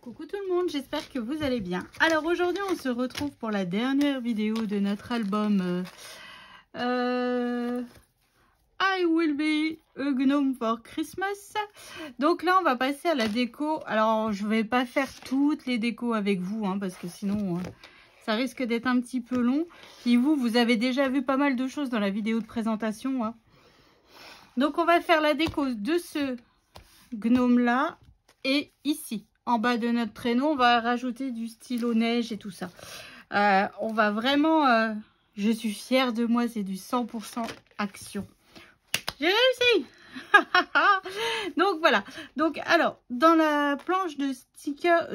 Coucou tout le monde, j'espère que vous allez bien. Alors aujourd'hui on se retrouve pour la dernière vidéo de notre album I Will Be a Gnome for Christmas. Donc là on va passer à la déco. Alors je vais pas faire toutes les décos avec vous parce que sinon ça risque d'être un petit peu long. Puis vous avez déjà vu pas mal de choses dans la vidéo de présentation. Donc on va faire la déco de ce gnome là et ici. En bas de notre traîneau, on va rajouter du stylo neige et tout ça. On va vraiment... je suis fière de moi, c'est du 100% action. J'ai réussi. Donc voilà. Donc alors, dans la planche de stickers,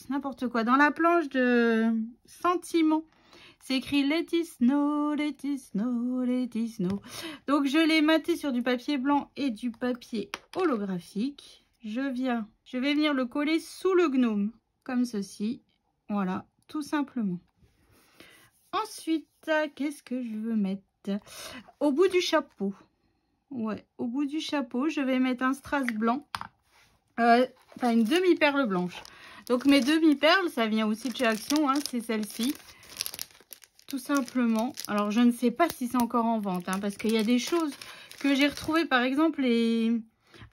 n'importe quoi. Dans la planche de sentiments, c'est écrit Let it snow, let it snow, let it snow. Donc je l'ai maté sur du papier blanc et du papier holographique. Je vais venir le coller sous le gnome, comme ceci. Voilà, tout simplement. Ensuite, qu'est-ce que je veux mettre? Au bout du chapeau. Ouais, au bout du chapeau, je vais mettre un strass blanc. Enfin, une demi-perle blanche. Donc, mes demi-perles, ça vient aussi de chez Action, c'est celle-ci. Tout simplement. Alors, je ne sais pas si c'est encore en vente, parce qu'il y a des choses que j'ai retrouvées, par exemple, les...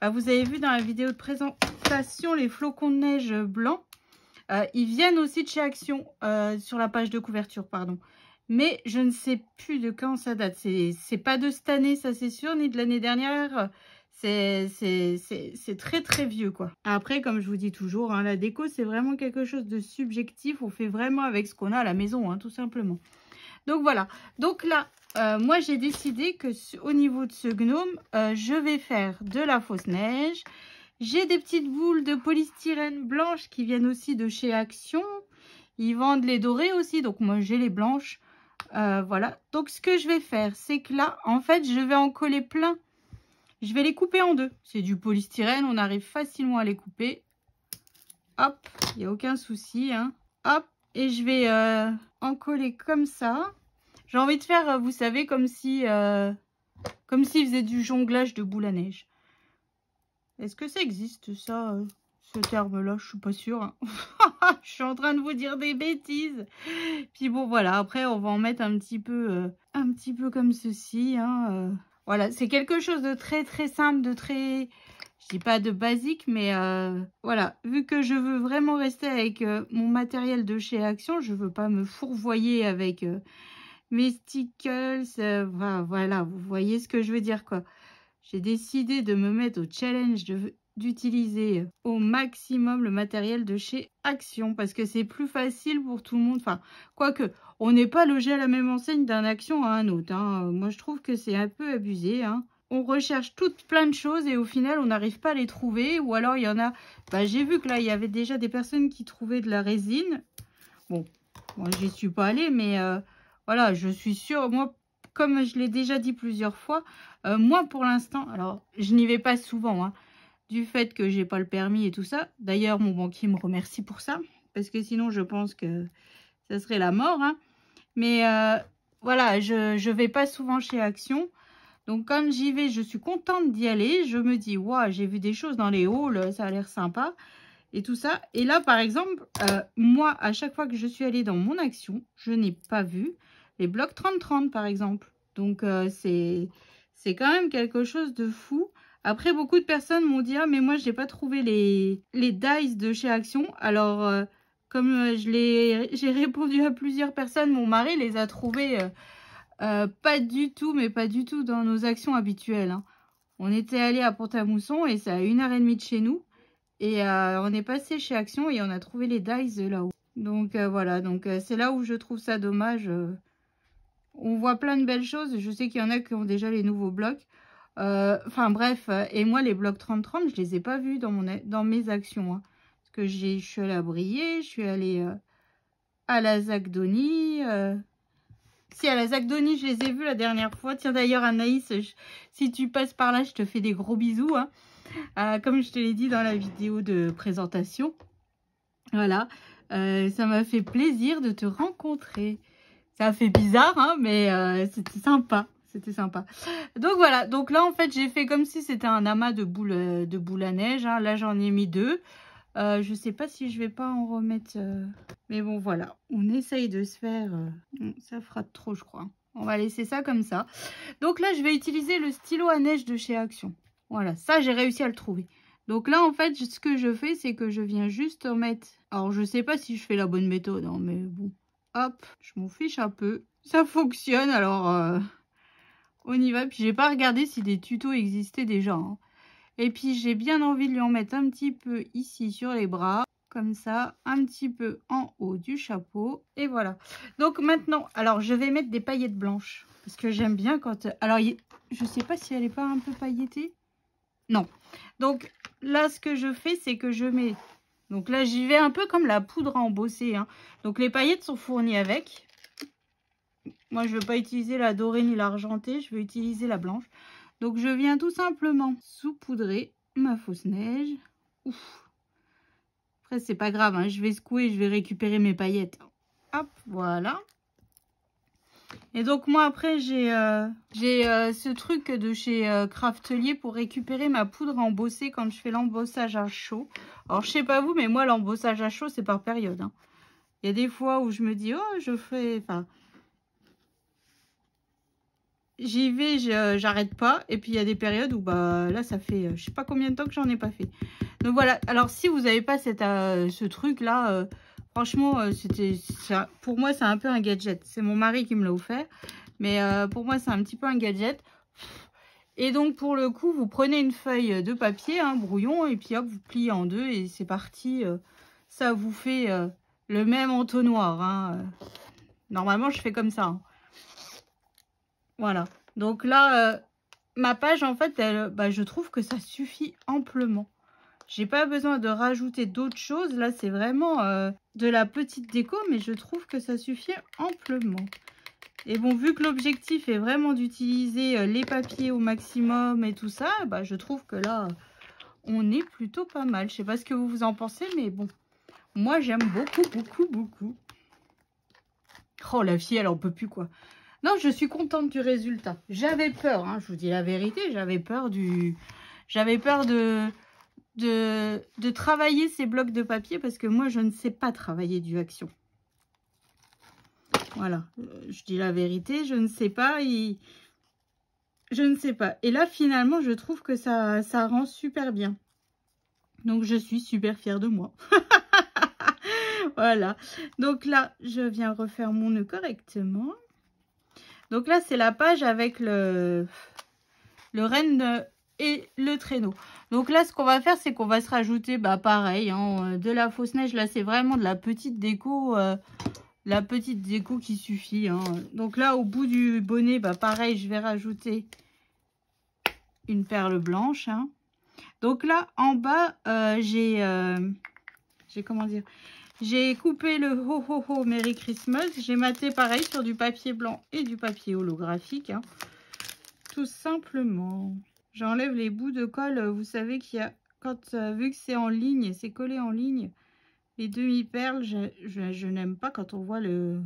vous avez vu dans la vidéo de présentation les flocons de neige blancs. Ils viennent aussi de chez Action sur la page de couverture, pardon. Mais je ne sais plus de quand ça date. C'est pas de cette année, ça c'est sûr, ni de l'année dernière. C'est très très vieux quoi. Après, comme je vous dis toujours, la déco c'est vraiment quelque chose de subjectif. On fait vraiment avec ce qu'on a à la maison, tout simplement. Donc voilà. Donc là, moi j'ai décidé que au niveau de ce gnome, je vais faire de la fausse neige. J'ai des petites boules de polystyrène blanches qui viennent aussi de chez Action. Ils vendent les dorées aussi, donc moi j'ai les blanches. Voilà. Donc ce que je vais faire, c'est que là, en fait, je vais en coller plein. Je vais les couper en deux. C'est du polystyrène, on arrive facilement à les couper. Hop, il n'y a aucun souci. Hop, et je vais en coller comme ça. J'ai envie de faire, vous savez, comme si faisait du jonglage de boules à neige. Est-ce que ça existe, ça, ce terme-là? Je suis pas sûre. Je suis en train de vous dire des bêtises. Puis bon, voilà. Après, on va en mettre un petit peu comme ceci. Voilà, c'est quelque chose de très, très simple, de très... Je dis pas de basique, mais voilà. Vu que je veux vraiment rester avec mon matériel de chez Action, je veux pas me fourvoyer avec... mes stickers, voilà, vous voyez ce que je veux dire, quoi. J'ai décidé de me mettre au challenge d'utiliser au maximum le matériel de chez Action, parce que c'est plus facile pour tout le monde. Enfin, quoique, on n'est pas logé à la même enseigne d'un Action à un autre. Moi, je trouve que c'est un peu abusé. On recherche plein de choses et au final, on n'arrive pas à les trouver. Ou alors, il y en a... j'ai vu que là, il y avait déjà des personnes qui trouvaient de la résine. Bon, moi, j'y suis pas allée, mais... voilà, je suis sûre, moi, comme je l'ai déjà dit plusieurs fois, moi, pour l'instant, alors, je n'y vais pas souvent, du fait que j'ai pas le permis et tout ça. D'ailleurs, mon banquier me remercie pour ça, parce que sinon, je pense que ça serait la mort, Mais, voilà, je vais pas souvent chez Action. Donc, comme j'y vais, je suis contente d'y aller. Je me dis, waouh, j'ai vu des choses dans les halls, ça a l'air sympa. Et tout ça. Et là, par exemple, moi, à chaque fois que je suis allée dans mon Action, je n'ai pas vu les blocs 30-30 par exemple. Donc c'est quand même quelque chose de fou. Après, beaucoup de personnes m'ont dit, ah mais moi j'ai pas trouvé les dies de chez Action. Alors comme j'ai répondu à plusieurs personnes, mon mari les a trouvés pas du tout, mais pas du tout dans nos Actions habituelles. On était allé à Pont-à-Mousson et c'est à 1h30 de chez nous. Et on est passé chez Action et on a trouvé les dies là-haut. Donc voilà, donc c'est là où je trouve ça dommage. On voit plein de belles choses. Je sais qu'il y en a qui ont déjà les nouveaux blocs. Enfin bref, et moi les blocs 30-30, je les ai pas vus dans mes Actions. Parce que je suis allée à Briey, je suis allée à la Zagdonie. Si, à la Zagdonie, je les ai vus la dernière fois. Tiens d'ailleurs Anaïs, si tu passes par là, je te fais des gros bisous. Comme je te l'ai dit dans la vidéo de présentation. Voilà, ça m'a fait plaisir de te rencontrer. Ça a fait bizarre, mais c'était sympa. C'était sympa. Donc voilà, donc là en fait j'ai fait comme si c'était un amas de boules à neige. Là j'en ai mis 2. Je sais pas si je vais pas en remettre. Mais bon, voilà. On essaye de se faire... Ça fera trop, je crois. On va laisser ça comme ça. Donc là, je vais utiliser le stylo à neige de chez Action. Voilà, ça, j'ai réussi à le trouver. Donc là, en fait, ce que je fais, c'est que je viens juste remettre... Alors, je sais pas si je fais la bonne méthode, hein, mais bon. Hop, je m'en fiche un peu. Ça fonctionne, alors on y va. Puis, j'ai pas regardé si des tutos existaient déjà, hein. Et puis, j'ai bien envie de lui en mettre un petit peu ici sur les bras. Comme ça, un petit peu en haut du chapeau. Et voilà. Donc maintenant, alors je vais mettre des paillettes blanches. Parce que j'aime bien quand... Alors, je sais pas si elle est pas un peu paillettée. Non. Donc là, ce que je fais, c'est que je mets... Donc là, j'y vais un peu comme la poudre à embosser, hein. Donc les paillettes sont fournies avec. Moi, je ne veux pas utiliser la dorée ni l'argentée. Je vais utiliser la blanche. Donc je viens tout simplement saupoudrer ma fausse neige. Ouf. Après, c'est pas grave, hein. Je vais secouer, je vais récupérer mes paillettes. Hop, voilà. Et donc moi après j'ai ce truc de chez Craftelier pour récupérer ma poudre à embosser quand je fais l'embossage à chaud. Alors je sais pas vous, mais moi l'embossage à chaud c'est par période, hein. Il y a des fois où je me dis oh je fais, enfin j'y vais, j'arrête pas. Et puis il y a des périodes où bah là ça fait je sais pas combien de temps que j'en ai pas fait. Donc voilà, alors si vous n'avez pas cette, ce truc là, franchement pour moi c'est un peu un gadget. C'est mon mari qui me l'a offert. Mais pour moi c'est un petit peu un gadget. Et donc pour le coup vous prenez une feuille de papier, hein, brouillon, et puis hop vous pliez en deux et c'est parti. Ça vous fait le même entonnoir, hein. Normalement je fais comme ça, hein. Voilà. Donc là, ma page, en fait, je trouve que ça suffit amplement. J'ai pas besoin de rajouter d'autres choses. Là, c'est vraiment de la petite déco, mais je trouve que ça suffit amplement. Et bon, vu que l'objectif est vraiment d'utiliser les papiers au maximum et tout ça, je trouve que là, on est plutôt pas mal. Je sais pas ce que vous en pensez, mais bon, moi, j'aime beaucoup, beaucoup, beaucoup. Oh, la fille, elle en peut plus, quoi. Non, je suis contente du résultat. J'avais peur, hein, je vous dis la vérité, j'avais peur de travailler ces blocs de papier parce que moi, je ne sais pas travailler du Action. Voilà, je dis la vérité, je ne sais pas. Je ne sais pas. Et là, finalement, je trouve que ça rend super bien. Donc, je suis super fière de moi. Voilà. Donc là, je viens refaire mon nœud correctement. Donc là, c'est la page avec le renne et le traîneau. Donc là, ce qu'on va faire, c'est qu'on va se rajouter, pareil, hein, de la fausse neige. Là, c'est vraiment de la petite déco qui suffit, hein. Donc là, au bout du bonnet, pareil, je vais rajouter une perle blanche, hein. Donc là, en bas, comment dire? J'ai coupé le Ho Ho Ho Merry Christmas. J'ai matté pareil sur du papier blanc et du papier holographique, hein. Tout simplement. J'enlève les bouts de colle. Vous savez qu'il y a, vu que c'est en ligne, c'est collé en ligne, les demi-perles, je n'aime pas quand on voit le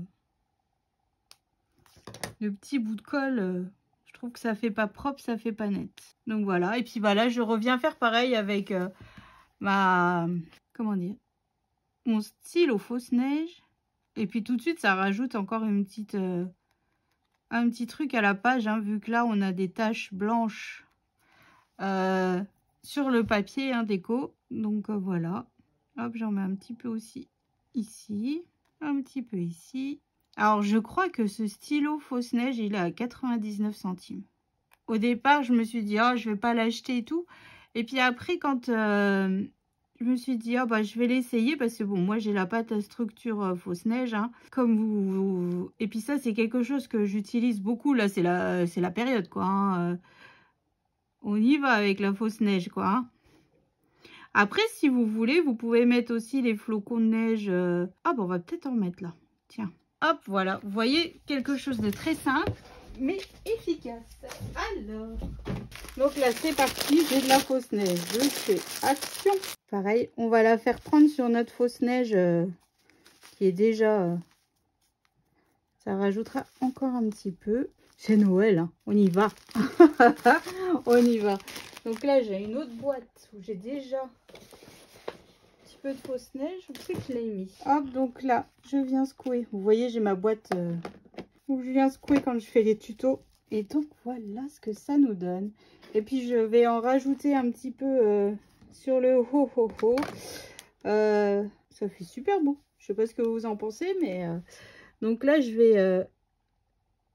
petit bout de colle. Je trouve que ça fait pas propre, ça fait pas net. Donc voilà. Et puis là, je reviens faire pareil avec comment dire, mon stylo fausse neige. Et puis tout de suite, ça rajoute encore une petite, un petit truc à la page, hein, vu que là, on a des taches blanches sur le papier, hein, déco. Donc voilà. Hop, j'en mets un petit peu aussi ici. Un petit peu ici. Alors, je crois que ce stylo fausse neige, il est à 99 centimes. Au départ, je me suis dit, oh, je vais pas l'acheter et tout. Et puis après, quand... je me suis dit, je vais l'essayer parce que bon, moi j'ai la pâte à structure fausse neige, hein, comme vous. Et puis ça, c'est quelque chose que j'utilise beaucoup. Là, c'est la période, quoi, hein. On y va avec la fausse neige, quoi, hein. Après, si vous voulez, vous pouvez mettre aussi les flocons de neige. On va peut-être en mettre là. Tiens. Hop, voilà. Vous voyez, quelque chose de très simple, mais efficace. Alors, donc là, c'est parti. J'ai de la fausse neige. Je fais Action. Pareil, on va la faire prendre sur notre fausse neige qui est déjà... ça rajoutera encore un petit peu. C'est Noël, hein. On y va. On y va. Donc là, j'ai une autre boîte où j'ai déjà un petit peu de fausse neige. Où c'est que je l'ai mis? Hop, donc là, je viens secouer. Vous voyez, j'ai ma boîte où je viens secouer quand je fais les tutos. Et donc, voilà ce que ça nous donne. Et puis, je vais en rajouter un petit peu sur le ho-ho-ho. Ça fait super beau. Je sais pas ce que vous en pensez, mais... Donc là, je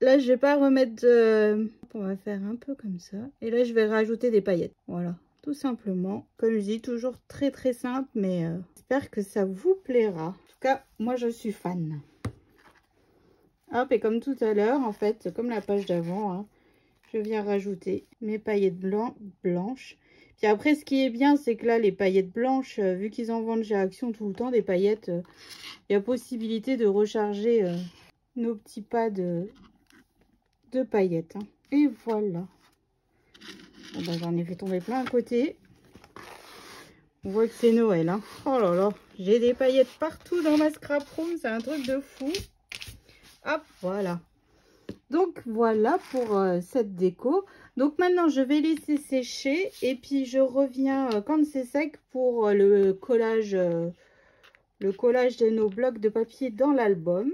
vais pas remettre... On va faire un peu comme ça. Et là, je vais rajouter des paillettes. Voilà, tout simplement. Comme je dis, toujours très très simple, mais j'espère que ça vous plaira. En tout cas, moi, je suis fan. Hop, et comme tout à l'heure, en fait, comme la page d'avant, hein, je viens rajouter mes paillettes blanches. Puis après, ce qui est bien, c'est que là, les paillettes blanches, vu qu'ils en vendent chez Action tout le temps, des paillettes, il y a possibilité de recharger nos petits pads de paillettes. Hein. Et voilà. Bon, ben, j'en ai fait tomber plein à côté. On voit que c'est Noël. Hein. Oh là là, j'ai des paillettes partout dans ma scrap room. C'est un truc de fou. Hop, voilà. Donc voilà pour cette déco. Donc maintenant je vais laisser sécher et puis je reviens quand c'est sec pour le collage de nos blocs de papier dans l'album.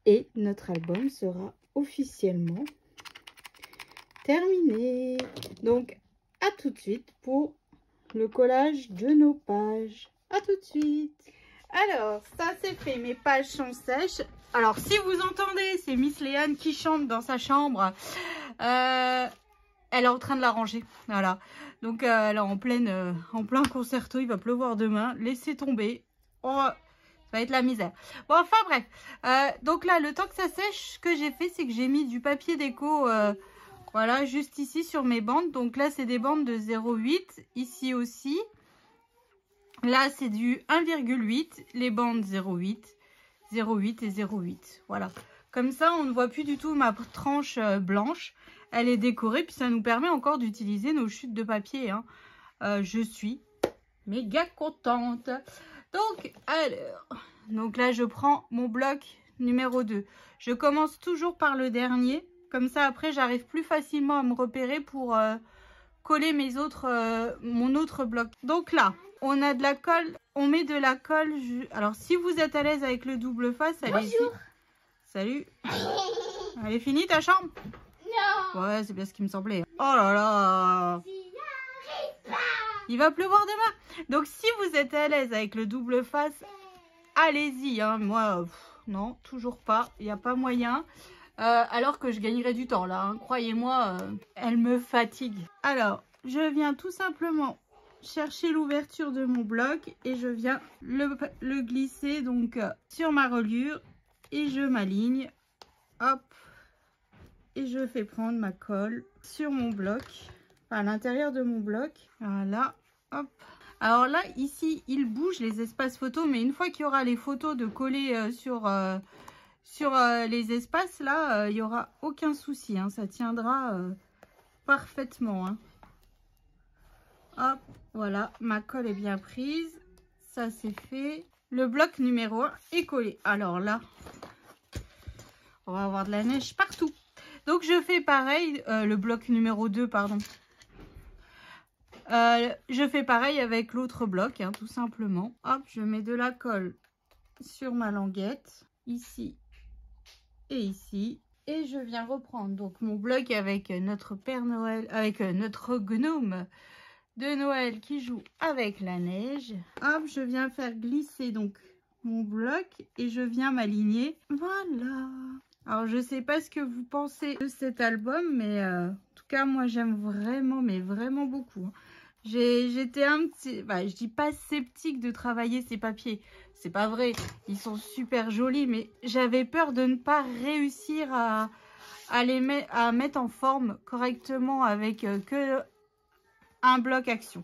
Et notre album sera officiellement terminé. Donc à tout de suite pour le collage de nos pages. À tout de suite. Alors, ça c'est fait, mes pages sont sèches. Alors, si vous entendez, c'est Miss Léane qui chante dans sa chambre. Elle est en train de la ranger. Voilà. Donc, elle est en plein concerto. Il va pleuvoir demain. Laissez tomber. Oh, ça va être la misère. Bon, enfin bref. Donc là, le temps que ça sèche, ce que j'ai fait, c'est que j'ai mis du papier déco, voilà, juste ici sur mes bandes. Donc là, c'est des bandes de 0,8. Ici aussi. Là, c'est du 1,8. Les bandes 0,8. 0,8 et 0,8. Voilà. Comme ça, on ne voit plus du tout ma tranche blanche. Elle est décorée. Puis ça nous permet encore d'utiliser nos chutes de papier. Hein. Je suis méga contente. Donc, alors. Donc là, je prends mon bloc numéro 2. Je commence toujours par le dernier. Comme ça, après, j'arrive plus facilement à me repérer pour coller mon autre bloc. Donc là, on a de la colle. On met de la colle. Alors, si vous êtes à l'aise avec le double face, allez-y. Salut. Elle est finie ta chambre? Non. Ouais, c'est bien ce qui me semblait. Oh là là. Il va pleuvoir demain. Donc, si vous êtes à l'aise avec le double face, allez-y. Hein. Moi, non, toujours pas. Il n'y a pas moyen. Alors que je gagnerai du temps là. Hein. Croyez-moi, elle me fatigue. Alors, je viens tout simplement chercher l'ouverture de mon bloc et je viens le glisser donc sur ma reliure et je m'aligne, hop, et je fais prendre ma colle sur mon bloc, à l'intérieur de mon bloc, voilà, hop. Alors là, ici, il bouge les espaces photos, mais une fois qu'il y aura les photos de coller sur les espaces, là, il n'y aura aucun souci, hein, ça tiendra parfaitement, hein. Hop, voilà, ma colle est bien prise. Ça, c'est fait. Le bloc numéro 1 est collé. Alors là, on va avoir de la neige partout. Donc, je fais pareil. Le bloc numéro 2, pardon. Je fais pareil avec l'autre bloc, hein, tout simplement. Hop, je mets de la colle sur ma languette. Ici et ici. Et je viens reprendre donc mon bloc avec notre Père Noël, avec notre gnome de Noël qui joue avec la neige. Hop, je viens faire glisser donc mon bloc et je viens m'aligner. Voilà. Alors, je sais pas ce que vous pensez de cet album, mais en tout cas, moi, j'aime vraiment, mais vraiment beaucoup. J'étais un petit... Bah, je dis pas sceptique de travailler ces papiers. C'est pas vrai. Ils sont super jolis, mais j'avais peur de ne pas réussir à mettre en forme correctement avec que un bloc action.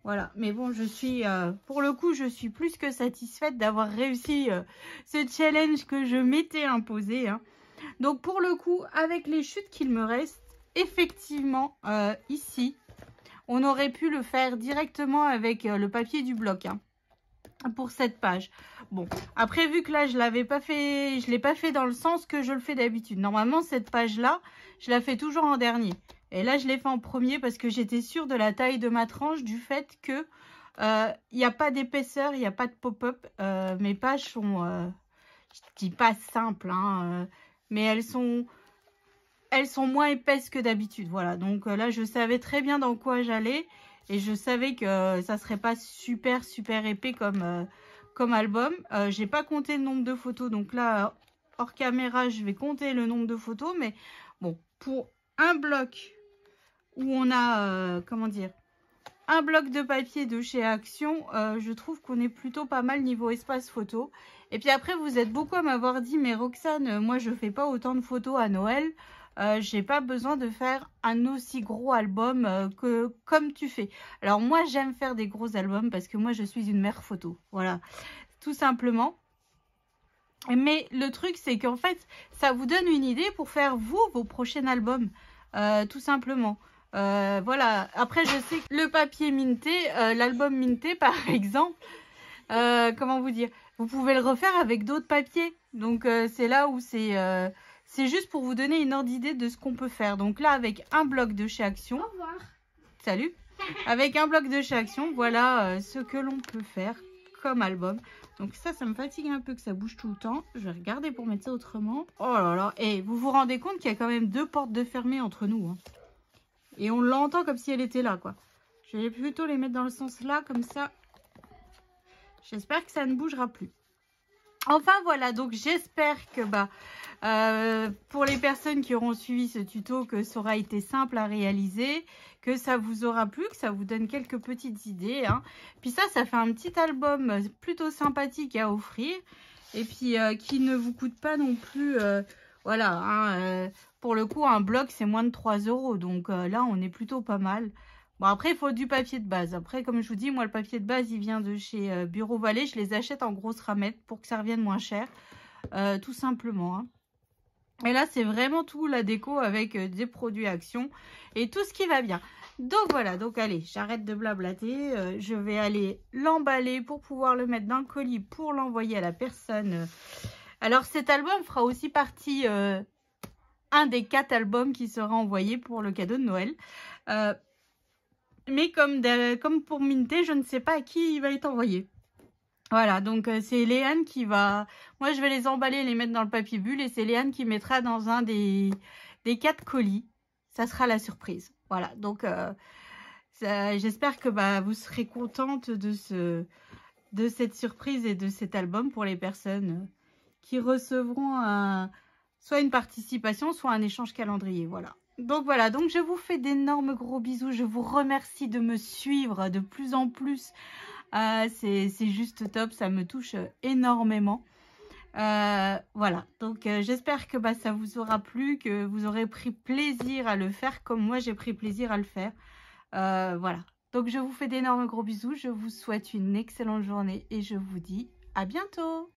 Voilà, mais bon, je suis pour le coup, je suis plus que satisfaite d'avoir réussi ce challenge que je m'étais imposé, hein. Donc pour le coup, avec les chutes qu'il me reste, effectivement, ici, on aurait pu le faire directement avec le papier du bloc, hein, pour cette page. Bon, après, vu que là, je l'ai pas fait dans le sens que je le fais d'habitude. Normalement, cette page-là, je la fais toujours en dernier. Et là, je l'ai fait en premier parce que j'étais sûre de la taille de ma tranche, du fait que Il n'y a pas d'épaisseur, il n'y a pas de pop-up. Mes pages sont, je dis pas simples, hein, mais elles sont moins épaisses que d'habitude. Voilà, donc là, je savais très bien dans quoi j'allais. Et je savais que ça serait pas super épais comme album. J'ai pas compté le nombre de photos. Donc là, hors caméra, je vais compter le nombre de photos. Mais bon, pour un bloc où on a, comment dire, un bloc de papier de chez Action, je trouve qu'on est plutôt pas mal niveau espace photo. Et puis après, vous êtes beaucoup à m'avoir dit, mais Roxane, moi je fais pas autant de photos à Noël. J'ai pas besoin de faire un aussi gros album que comme tu fais. Alors moi j'aime faire des gros albums parce que moi je suis une mère photo. Voilà, tout simplement. Mais le truc c'est qu'en fait ça vous donne une idée pour faire vous vos prochains albums. Tout simplement. Voilà, après je sais que le papier minté, l'album minté par exemple, comment vous dire, vous pouvez le refaire avec d'autres papiers. Donc c'est là où c'est juste pour vous donner une ordre d'idée de ce qu'on peut faire. Donc là, avec un bloc de chez Action. Au revoir. Salut. Avec un bloc de chez Action, voilà ce que l'on peut faire comme album. Donc ça me fatigue un peu que ça bouge tout le temps. Je vais regarder pour mettre ça autrement. Oh là là. Et vous vous rendez compte qu'il y a quand même 2 portes de fermées entre nous. Hein. Et on l'entend comme si elle était là, quoi. Je vais plutôt les mettre dans le sens là, comme ça. J'espère que ça ne bougera plus. Enfin voilà, donc j'espère que pour les personnes qui auront suivi ce tuto, que ça aura été simple à réaliser, que ça vous aura plu, que ça vous donne quelques petites idées. Hein. Puis ça fait un petit album plutôt sympathique à offrir. Et puis qui ne vous coûte pas non plus, voilà, hein, pour le coup un bloc c'est moins de 3 €. Donc là on est plutôt pas mal. Bon, après, il faut du papier de base. Après, comme je vous dis, moi, le papier de base, il vient de chez Bureau Vallée. Je les achète en grosses ramettes pour que ça revienne moins cher. Tout simplement. Hein. Et là, c'est vraiment tout la déco avec des produits Action et tout ce qui va bien. Donc, voilà. Donc, allez, j'arrête de blablater. Je vais aller l'emballer pour pouvoir le mettre dans le colis pour l'envoyer à la personne. Alors, cet album fera aussi partie, un des 4 albums qui sera envoyé pour le cadeau de Noël. Mais comme pour Minté, je ne sais pas à qui il va être envoyé. Voilà, donc c'est Léane qui va... Moi, je vais les emballer, les mettre dans le papier bulle. Et c'est Léane qui mettra dans un des 4 colis. Ça sera la surprise. Voilà, donc j'espère que vous serez contente de cette surprise et de cet album pour les personnes qui recevront soit une participation, soit un échange calendrier. Voilà. Donc voilà, donc je vous fais d'énormes gros bisous. Je vous remercie de me suivre de plus en plus. C'est juste top, ça me touche énormément. Voilà, donc j'espère que ça vous aura plu, que vous aurez pris plaisir à le faire comme moi j'ai pris plaisir à le faire. Voilà, donc je vous fais d'énormes gros bisous. Je vous souhaite une excellente journée et je vous dis à bientôt.